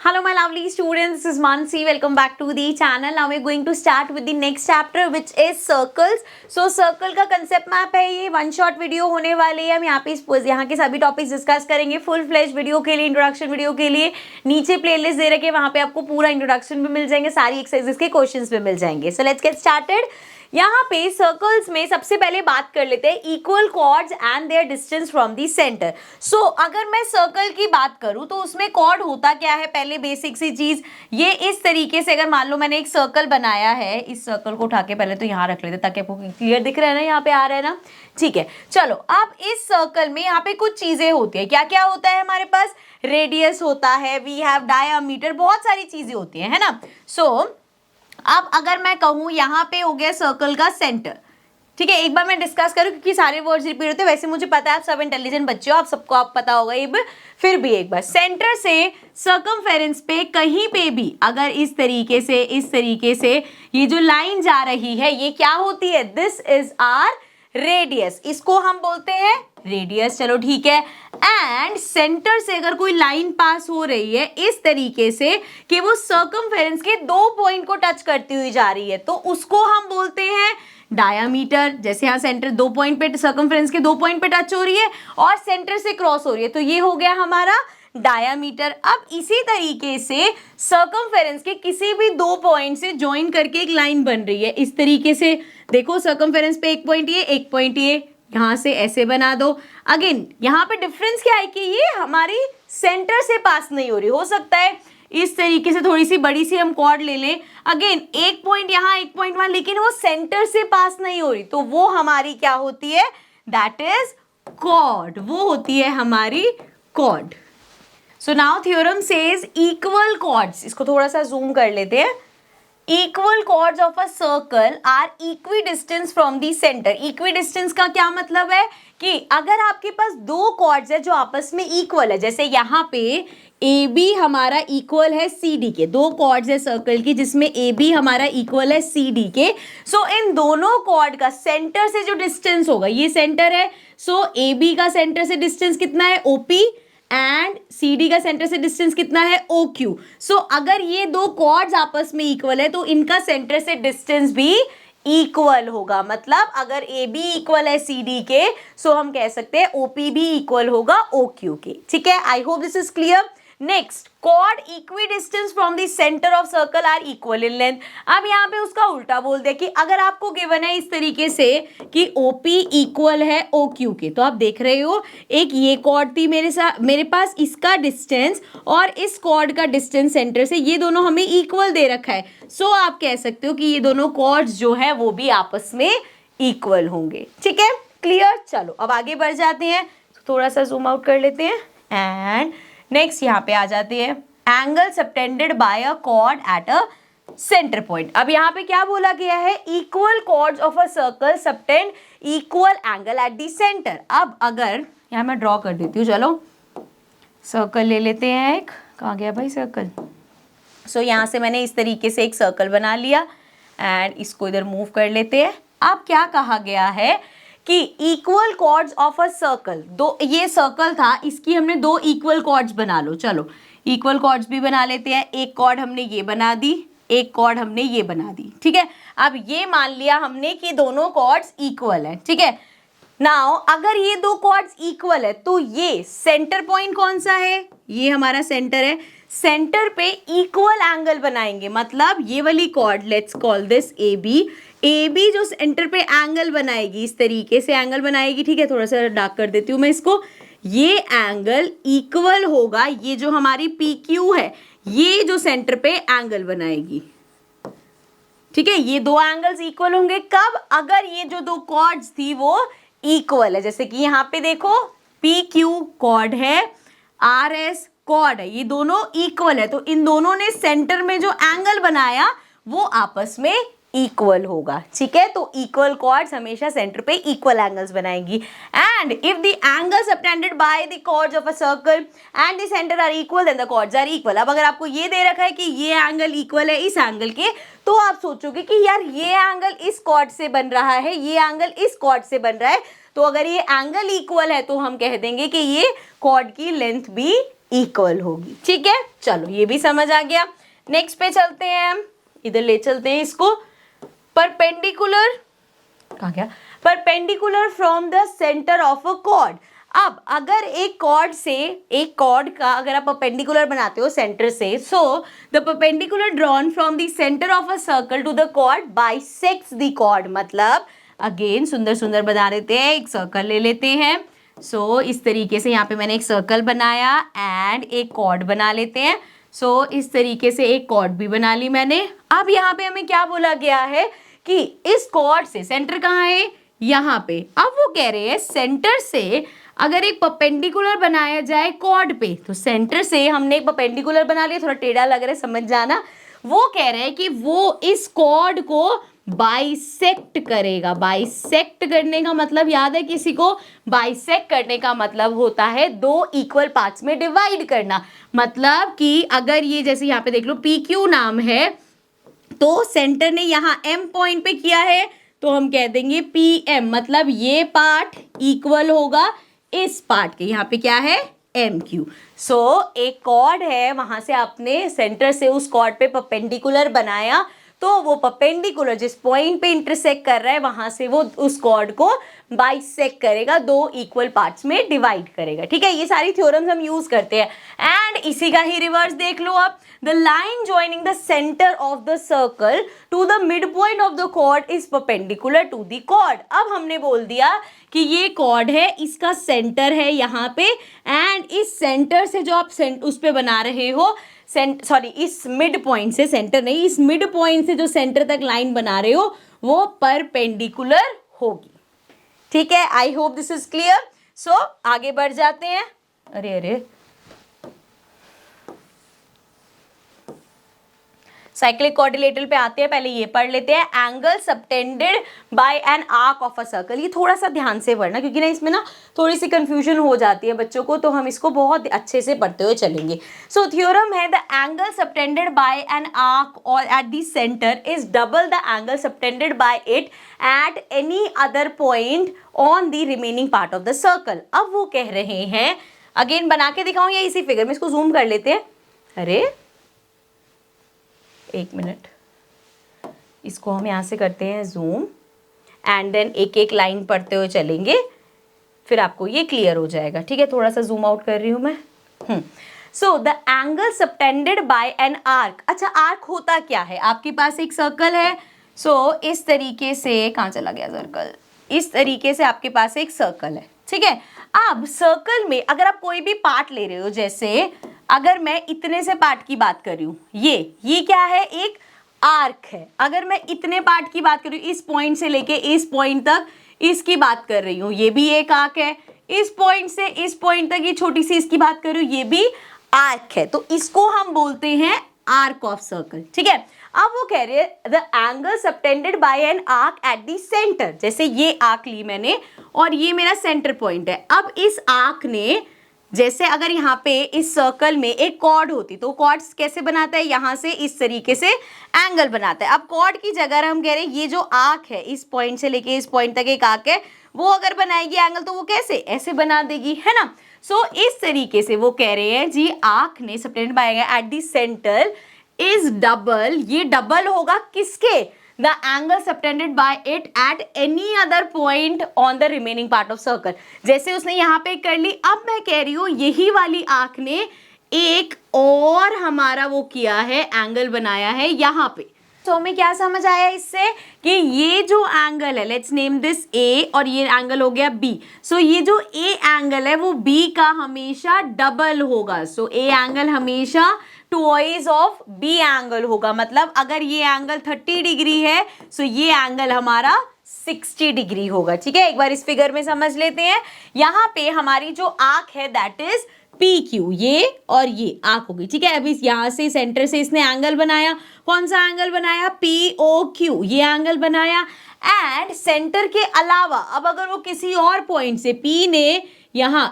Hello my lovely students, this is Mansi. Welcome back to the channel. Now we're going to start with the next chapter which is circles. So circle का concept map है, ये one shot video होने वाली है. हम यहाँ के सभी टॉपिक्स डिस्कस करेंगे. फुल फ्लेज वीडियो के लिए, इंट्रोडक्शन वीडियो के लिए नीचे प्लेलिस्ट दे रखे, वहाँ पे आपको पूरा इंट्रोडक्शन भी मिल जाएंगे, सारी एक्सरसाइजेस के क्वेश्चंस भी मिल जाएंगे. So let's get started. यहाँ पे सर्कल्स में सबसे पहले बात कर लेते हैं equal chords and their distance from the centre. So अगर मैं सर्कल की बात करूँ तो उसमें कॉर्ड होता क्या है, पहले बेसिक सी चीज. ये इस तरीके से, अगर मान लो मैंने एक सर्कल बनाया है, इस सर्कल को उठा के पहले तो यहाँ रख लेते ताकि आपको क्लियर दिख रहा है ना, यहाँ पे आ रहा है ना. ठीक है, चलो. अब इस सर्कल में यहाँ पे कुछ चीजें होती है. क्या क्या होता है हमारे पास? रेडियस होता है, वी हैव डायामीटर, बहुत सारी चीजें होती है ना. सो अब अगर मैं कहूँ यहाँ पे हो गया सर्कल का सेंटर. ठीक है, एक बार मैं डिस्कस करूँ क्योंकि सारे वर्ड्स रिपीट होते हैं. वैसे मुझे पता है आप सब इंटेलिजेंट बच्चे हो, आप सबको आप पता होगा ये, फिर भी एक बार. सेंटर से सर्कमफेरेंस पे कहीं पे भी अगर इस तरीके से ये जो लाइन जा रही है, ये क्या होती है? This is our radius. इसको हम बोलते हैं रेडियस. चलो ठीक है. एंड सेंटर से अगर कोई लाइन पास हो रही है इस तरीके से कि वो सर्कमफेरेंस के दो पॉइंट को टच करती हुई जा रही है, तो उसको हम बोलते हैं डायामीटर. जैसे यहाँ सेंटर दो पॉइंट पे, सर्कमफेरेंस के दो पॉइंट पे टच हो रही है और सेंटर से क्रॉस हो रही है, तो ये हो गया हमारा डायामीटर. अब इसी तरीके से सर्कमफेरेंस के किसी भी दो पॉइंट से ज्वाइन करके एक लाइन बन रही है इस तरीके से. देखो सर्कमफेरेंस पे एक पॉइंट ये, एक पॉइंट ये, यहाँ से ऐसे बना दो. अगेन यहाँ पे डिफरेंस क्या है कि ये हमारी सेंटर से पास नहीं हो रही. हो सकता है इस तरीके से थोड़ी सी बड़ी सी हम कॉर्ड ले लें, अगेन एक पॉइंट यहाँ एक पॉइंट वहां, लेकिन वो सेंटर से पास नहीं हो रही, तो वो हमारी क्या होती है? That is chord. वो होती है हमारी chord. So now theorem says equal chords. इसको थोड़ा सा जूम कर लेते हैं. Equal chords of a circle are equidistance from the center. Equidistance का क्या मतलब है कि अगर आपके पास दो कॉर्ड्स है जो आपस में इक्वल है, जैसे यहाँ पे ए बी हमारा इक्वल है सी डी के, दो कॉर्ड्स है सर्कल की जिसमें ए बी हमारा इक्वल है सी डी के. सो इन दोनों कॉर्ड का सेंटर से जो डिस्टेंस होगा, ये सेंटर है, सो ए बी का सेंटर से डिस्टेंस कितना है? O P. And C D का सेंटर से डिस्टेंस कितना है? O Q. सो अगर ये दो कॉर्ड्स आपस में इक्वल है तो इनका सेंटर से डिस्टेंस भी इक्वल होगा. मतलब अगर ए बी इक्वल है सी डी के, सो हम कह सकते हैं ओ पी भी इक्वल होगा ओ क्यू के. ठीक है, I hope this is clear. Next, chord equidistance from the center of circle are equal in length. अब यहाँ पे उसका उल्टा बोल दिया कि अगर आपको गिवन है इस तरीके से कि OP इक्वल है OQ के, तो आप देख रहे हो एक ये कॉर्ड थी मेरे पास, इसका डिस्टेंस और इस कॉर्ड का डिस्टेंस सेंटर से, ये दोनों हमें इक्वल दे रखा है. सो आप कह सकते हो कि ये दोनों कॉर्ड्स जो है वो भी आपस में इक्वल होंगे. ठीक है, क्लियर. चलो अब आगे बढ़ जाते हैं, थोड़ा सा जूम आउट कर लेते हैं. एंड नेक्स्ट यहाँ पे आ जाते हैं angle subtended by a chord at a center point. अब यहाँ पे क्या बोला गया है? Equal chords of a circle subtend equal angle at the center. अब अगर यहाँ मैं ड्रॉ कर देती हूँ, चलो सर्कल ले लेते हैं एक. कहाँ गया भाई सर्कल? सो यहाँ से मैंने इस तरीके से एक सर्कल बना लिया एंड इसको इधर मूव कर लेते हैं. अब क्या कहा गया है कि equal chords of a circle, दो, ये सर्कल था, इसकी हमने दो इक्वल कॉर्ड्स बना लो. चलो इक्वल कॉर्ड्स भी बना लेते हैं. एक कॉर्ड हमने ये बना दी, एक कॉर्ड हमने ये बना दी. ठीक है, अब ये मान लिया हमने कि दोनों कॉर्ड्स इक्वल है. ठीक है, नाउ अगर ये दो कॉर्ड्स इक्वल है तो ये सेंटर पॉइंट कौन सा है? ये हमारा सेंटर है. सेंटर पे इक्वल एंगल बनाएंगे, मतलब ये वाली chord, let's call this A B. A B जो सेंटर पे एंगल बनाएगी, इस तरीके से एंगल बनाएगी. ठीक है, थोड़ा सा डार्क कर देती हूँ मैं इसको. ये एंगल इक्वल होगा, ये जो हमारी पी क्यू है, ये जो सेंटर पे एंगल बनाएगी. ठीक है, ये दो एंगल्स इक्वल होंगे कब? अगर ये जो दो कॉर्ड्स थी वो इक्वल है. जैसे कि यहाँ पे देखो पी क्यू कॉर्ड है, आर एस कॉर्ड है, ये दोनों इक्वल है, तो इन दोनों ने सेंटर में जो एंगल बनाया वो आपस में इक्वल होगा. ठीक है, तो इक्वल कॉर्ड्स हमेशा सेंटर पे इक्वल एंगल्स बनाएंगी. And if the angle subtended by the chords of a circle and the center are equal, then the chords are equal. अब अगर आपको ये दे रखा है कि ये एंगल इक्वल है इस एंगल के, तो आप सोचोगे कि यार ये एंगल इस कॉर्ड से बन रहा है, ये एंगल इस कॉर्ड से बन रहा है, तो अगर ये एंगल इक्वल है तो हम कह देंगे कि ये कॉर्ड की लेंथ भी इक्वल होगी। ठीक है, चलो ये भी समझ आ गया। नेक्स्ट पे चलते हैं, हम इधर ले चलते हैं इसको। परपेंडिकुलर कहाँ गया? Perpendicular from the center of a cord. अब अगर एक कॉर्ड का अगर आप परपेंडिकुलर बनाते हो सेंटर से, so the perpendicular drawn from the center of a circle to the chord bisects the chord. मतलब अगेन सुंदर सुंदर बना देते हैं, एक सर्कल ले लेते हैं। सो इस तरीके से यहाँ पे मैंने एक सर्कल बनाया एंड एक कॉर्ड बना लेते हैं। सो इस तरीके से एक कॉर्ड भी बना ली मैंने। अब यहाँ पे हमें क्या बोला गया है कि इस कॉर्ड से सेंटर कहाँ है? यहाँ पे। अब वो कह रहे हैं सेंटर से अगर एक परपेंडिकुलर बनाया जाए कॉर्ड पे, तो सेंटर से हमने एक परपेंडिकुलर बना लिया, थोड़ा टेढ़ा लग रहा है, समझ जाना। वो कह रहे हैं कि वो इस कॉर्ड को बाइसेक्ट करेगा। बाइसेक्ट करने का मतलब याद है किसी को? बाइसेक्ट करने का मतलब होता है दो इक्वल पार्ट्स में डिवाइड करना। मतलब कि अगर ये जैसे यहाँ पे देख लो PQ नाम है, तो सेंटर ने यहाँ M पॉइंट पे किया है, तो हम कह देंगे PM। मतलब ये पार्ट इक्वल होगा इस पार्ट के, यहाँ पे क्या है? MQ। सो एक कॉर्ड है, वहां से आपने सेंटर से उस कॉर्ड पे परपेंडिकुलर बनाया, तो वो परपेंडिकुलर जिस पॉइंट पे इंटरसेक्ट कर रहा है वहां से वो उस कॉर्ड को बाइसेक्ट करेगा, दो इक्वल पार्ट्स में डिवाइड करेगा। ठीक है, ये सारी थ्योरम्स हम यूज करते हैं। एंड इसी का ही रिवर्स देख लो आप। The line joining the center of the circle to the mid point of the chord is perpendicular to the chord. अब हमने बोल दिया कि ये कॉर्ड है, इसका सेंटर है यहाँ पे, एंड इस सेंटर से जो आप उस पे बना रहे हो, इस मिड पॉइंट से, सेंटर नहीं, इस मिड पॉइंट से जो सेंटर तक लाइन बना रहे हो वो परपेंडिकुलर होगी। ठीक है, I hope this is clear. So आगे बढ़ जाते हैं। अरे साइक्लिक क्वाड्रिलेटरल पे आते हैं, पहले ये पढ़ लेते हैं। Angle subtended by an arc of a circle. ये थोड़ा सा ध्यान से पढ़ना, क्योंकि ना इसमें ना थोड़ी सी कंफ्यूजन हो जाती है बच्चों को, तो हम इसको बहुत अच्छे से पढ़ते हुए चलेंगे। सो थ्योरम है, the angle subtended by an arc और at the centre is double the angle subtended by it at any other point on the remaining part of the circle. अब वो कह रहे हैं, अगेन बना के दिखाऊं या इसी फिगर में? इसको जूम कर लेते हैं। अरे एक मिनट, इसको हम यहाँ से करते हैं जूम, एंड देन एक एक लाइन पढ़ते हुए चलेंगे, फिर आपको ये क्लियर हो जाएगा। ठीक है, थोड़ा सा जूम आउट कर रही हूँ मैं। So the angle subtended by an arc. अच्छा, आर्क होता क्या है? आपके पास एक सर्कल है, सो इस तरीके से, कहाँ चला गया सर्कल? इस तरीके से आपके पास एक सर्कल है। ठीक है, अब सर्कल में अगर आप कोई भी पार्ट ले रहे हो, जैसे अगर मैं इतने से पार्ट की बात कर रही हूँ, ये क्या है? एक आर्क है। अगर मैं इतने पार्ट की बात कर रही हूँ, इस पॉइंट से लेके इस पॉइंट तक, इसकी बात कर रही हूँ, ये भी एक आर्क है। इस पॉइंट से इस पॉइंट तक ये छोटी सी इसकी बात कर रही हूँ, ये भी आर्क है। तो इसको हम बोलते हैं आर्क ऑफ सर्कल। ठीक है, अब वो कह रहे हैं the angle subtended by an arc eight the centre. जैसे ये आर्क ली मैंने और ये मेरा सेंटर पॉइंट है। अब इस आर्क ने, जैसे अगर यहाँ पे इस सर्कल में एक कॉर्ड होती, तो कॉर्ड कैसे बनाता है? यहाँ से इस तरीके से एंगल बनाता है। अब कॉर्ड की जगह हम कह रहे हैं ये जो आर्क है, इस पॉइंट से लेके इस पॉइंट तक एक आर्क है, वो अगर बनाएगी एंगल तो वो कैसे? ऐसे बना देगी, है ना। सो इस तरीके से वो कह रहे हैं जी, आर्क ने subtended by eight the centre is double. ये डबल होगा किसके? The angle subtended by it at any other point on the remaining part of circle. जैसे उसने यहाँ पे कर ली, अब मैं कह रही हूँ यही वाली आर्क ने एक और हमारा वो किया है, एंगल बनाया है यहाँ पे। तो हमें क्या समझ आया इससे कि ये जो एंगल है, लेट्स नेम दिस ए, और ये एंगल हो गया बी। सो ये जो ए एंगल है वो बी का हमेशा डबल होगा। सो ए एंगल हमेशा ट्वाइस ऑफ बी एंगल होगा। मतलब अगर ये एंगल 30 डिग्री है, सो ये एंगल हमारा 60 डिग्री होगा। ठीक है, एक बार इस फिगर में समझ लेते हैं। यहाँ पे हमारी जो आर्क है दैट इज PQ, ये और ये आर्क होगी। ठीक है, अभी यहाँ से सेंटर से इसने एंगल बनाया। कौन सा एंगल बनाया? POQ, ये एंगल बनाया। एंड सेंटर के अलावा अब अगर वो किसी और पॉइंट से, P ने यहाँ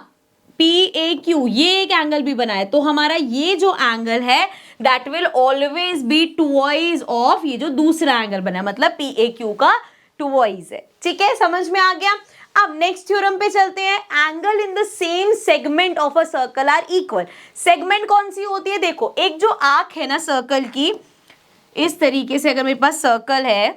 PAQ ये एक एंगल भी बनाया, तो हमारा ये जो एंगल है that will always be twice of ये जो दूसरा एंगल बना, मतलब PAQ का ट्वाइस है। ठीक है, समझ में आ गया। अब नेक्स्ट थ्योरम पे चलते हैं। Angle in the same segment of a circle are equal. Segment कौन सी होती है? देखो, एक जो आर्क है ना सर्कल की, इस तरीके से अगर मेरे पास सर्कल है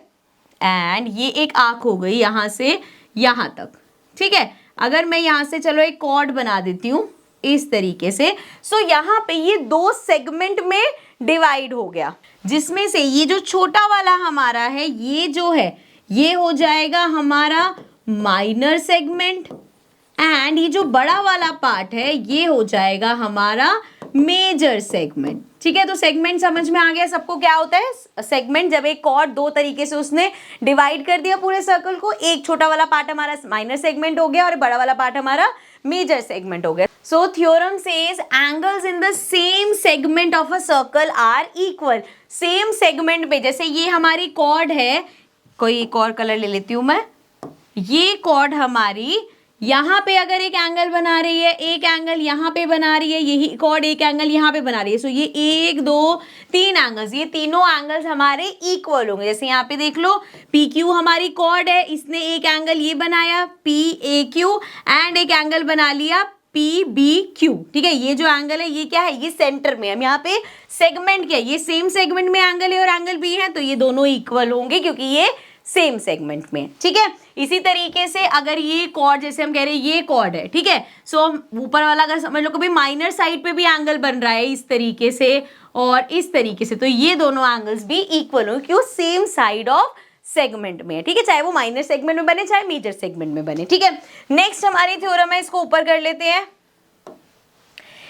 एंड ये एक आर्क हो गई यहां से यहां तक, ठीक है। अगर मैं यहां से चलो एक कॉर्ड बना देती हूं इस तरीके से, सो यहाँ पे ये दो सेगमेंट में डिवाइड हो गया, जिसमें से ये जो छोटा वाला हमारा है ये जो है ये हो जाएगा हमारा माइनर सेगमेंट एंड ये जो बड़ा वाला पार्ट है ये हो जाएगा हमारा मेजर सेगमेंट, ठीक है। तो सेगमेंट समझ में आ गया सबको क्या होता है। सेगमेंट जब एक कॉर्ड दो तरीके से उसने डिवाइड कर दिया पूरे सर्कल को, एक छोटा वाला पार्ट हमारा माइनर सेगमेंट हो गया और बड़ा वाला पार्ट हमारा मेजर सेगमेंट हो गया। So theorem says angles in the same segment of a circle are equal. Same segment पे, जैसे ये हमारी कॉर्ड है, कोई एक और कलर ले लेती हूं मैं, ये कॉर्ड हमारी यहाँ पे अगर एक एंगल बना रही है, एक एंगल यहाँ पे बना रही है, यही कॉर्ड एक एंगल यहाँ पे बना रही है, सो ये एक दो तीन एंगल्स, ये तीनों एंगल्स हमारे इक्वल होंगे। जैसे यहाँ पे देख लो, पी क्यू हमारी कॉर्ड है, इसने एक एंगल ये बनाया पी ए क्यू एंड एक एंगल बना लिया पी बी क्यू, ठीक है। ये जो एंगल है ये क्या है, ये सेंटर में, हम यहाँ पे सेगमेंट क्या है, ये सेम सेगमेंट में एंगल है और एंगल बी है, तो ये दोनों इक्वल होंगे क्योंकि ये सेम सेगमेंट में, ठीक है। इसी तरीके से अगर ये कॉर्ड, जैसे हम कह रहे हैं ये कॉर्ड है, ठीक है, सो ऊपर वाला अगर समझ लो कभी माइनर साइड पे भी एंगल बन रहा है इस तरीके से और इस तरीके से, तो ये दोनों एंगल्स भी इक्वल हो, क्यों, सेम साइड ऑफ सेगमेंट में, ठीक है, चाहे वो माइनर सेगमेंट में बने चाहे मेजर सेगमेंट में बने, ठीक है। नेक्स्ट हमारी थ्योरम है, इसको ऊपर कर लेते हैं।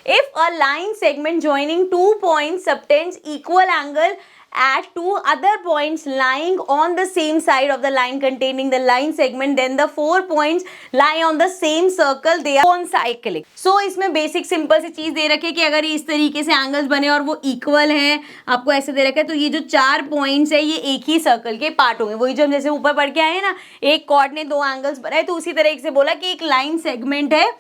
If a line segment joining 2 points subtends equal angle at 2 other points lying on the same side of the line containing the line segment, then the 4 points lie on the same circle, they are concyclic. So इसमें basic simple सी चीज दे रखी है कि अगर इस तरीके से angles बने और वो इक्वल हैं, आपको ऐसे दे रखा है, तो ये जो 4 पॉइंट्स है ये एक ही सर्कल के पार्ट होंगे। वही जो हम जैसे ऊपर पढ़ के आए हैं ना, एक कॉर्ड ने दो एंगल्स बनाए, तो उसी तरीके से बोला कि एक लाइन सेगमेंट है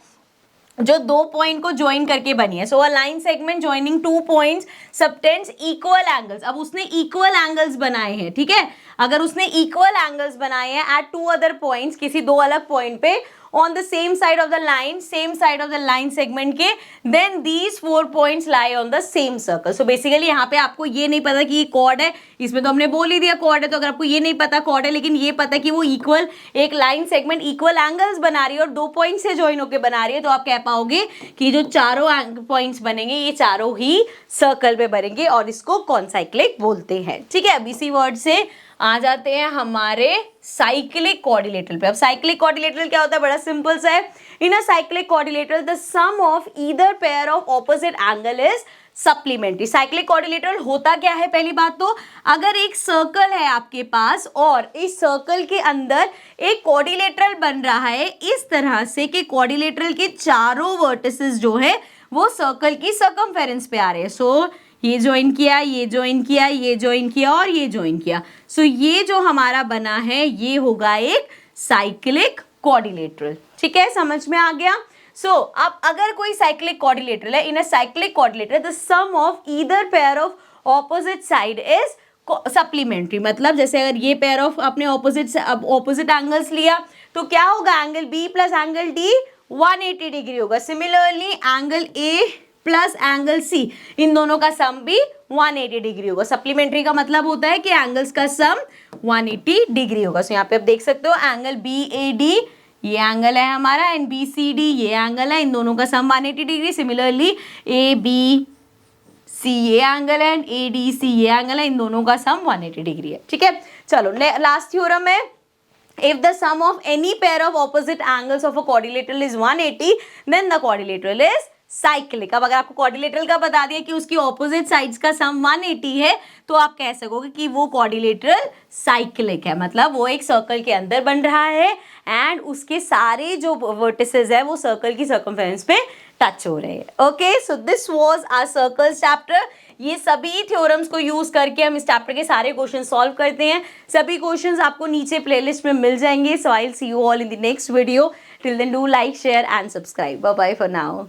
जो दो पॉइंट को ज्वाइन करके बनी है। So a line segment joining 2 points subtends equal angles. अब उसने इक्वल एंगल्स बनाए हैं, ठीक है, अगर उसने इक्वल एंगल्स बनाए हैं एट 2 अदर पॉइंट्स, किसी दो अलग पॉइंट पे on the same side of the line, same side of the line segment के, then these 4 points lie on the same circle. So basically यहाँ पे आपको ये नहीं पता कि ये कॉर्ड है, इसमें तो हमने बोल ही दिया कॉर्ड है, तो अगर आपको ये नहीं पता कॉर्ड है लेकिन ये पता कि वो इक्वल, एक लाइन सेगमेंट इक्वल एंगल्स बना रही है और 2 पॉइंट से ज्वाइन होकर बना रही है, तो आप कह पाओगे कि जो चारों पॉइंट्स बनेंगे ये चारों ही सर्कल पे बनेंगे और इसको कॉन्साइक्लिक बोलते हैं, ठीक है। अब इसी वर्ड से आ जाते हैं हमारे साइक्लिक क्वाड्रिलेटरल पे। अब साइक्लिक क्वाड्रिलेटरल क्या होता है, बड़ा सिंपल सा है। In a cyclic quadrilateral the sum of either pair of opposite angle is supplementary. Cyclic quadrilateral होता क्या है, पहली बात तो अगर एक सर्कल है आपके पास और इस सर्कल के अंदर एक क्वाड्रिलेटरल बन रहा है इस तरह से कि क्वाड्रिलेटरल के चारों वर्टिसेस जो है वो सर्कल की सर्कमफेरेंस पे आ रहे हैं। सो ये ज्वाइन किया, ये ज्वाइन किया, ये ज्वाइन किया और ये ज्वाइन किया, सो ये जो हमारा बना है ये होगा एक साइक्लिक क्वाड्रिलेटरल, ठीक है, समझ में आ गया। सो अब अगर कोई साइक्लिक क्वाड्रिलेटरल है, in a cyclic quadrilateral the sum of either pair of opposite side is supplementary. मतलब जैसे अगर ये पेयर ऑफ अपने ऑपोजिट एंगल्स लिया तो क्या होगा, angle B plus angle D 180 degree होगा। Similarly angle A plus angle C, इन दोनों का सम भी 180 डिग्री होगा। सप्लीमेंट्री का मतलब होता है कि एंगल्स का सम 180 डिग्री होगा। सो यहाँ पे आप देख सकते हो एंगल बी ए डी ये एंगल है हमारा एंड बी सी डी ये एंगल है, इन दोनों का sum 180 degree. Similarly A B C ये एंगल है एंड ए डी सी ये एंगल है, इन दोनों का सम 180 डिग्री है, ठीक है। चलो लास्ट थ्योरम है, if the sum of any pair of opposite angles of a quadrilateral is 180 then the quadrilateral is cyclic. अब अगर आपको क्वाड्रिलेटरल का बता दिया कि उसकी ऑपोजिट साइड्स का सम 180 है तो आप कह सकोगे कि वो क्वाड्रिलेटरल साइक्लिक है, मतलब वो एक सर्कल के अंदर बन रहा है एंड उसके सारे जो वर्टिसेस है वो सर्कल की सर्कमफेरेंस पे टच हो रहे हैं। Okay, so this was our circles chapter. ये सभी थ्योरम्स को यूज करके हम इस चैप्टर के सारे क्वेश्चन सॉल्व करते हैं। सभी क्वेश्चंस आपको नीचे प्लेलिस्ट में मिल जाएंगे। So I will see you all in the next video. Till then do like, share and subscribe. Bye bye for now.